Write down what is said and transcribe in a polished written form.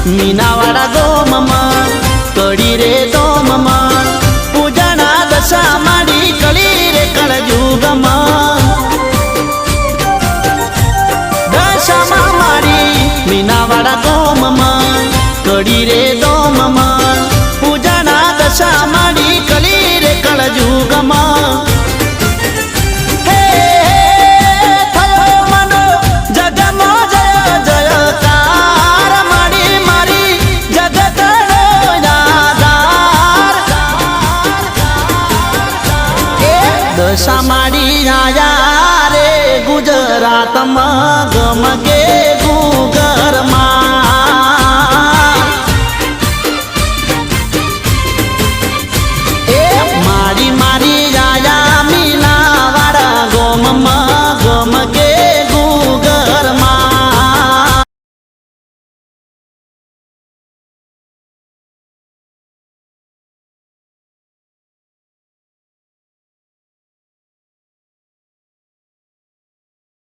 मीनावाड़ा गोममा कड़ी रे दोममा पूजना दशा माड़ी कली रे कलयुगमा दशा माड़ी मीनावाड़ा गोममा कड़ी रे दोममा पूजना दशा माड़ी कली रे कलयुगमा दशा माड़ी आया रे गुजरात में गमगे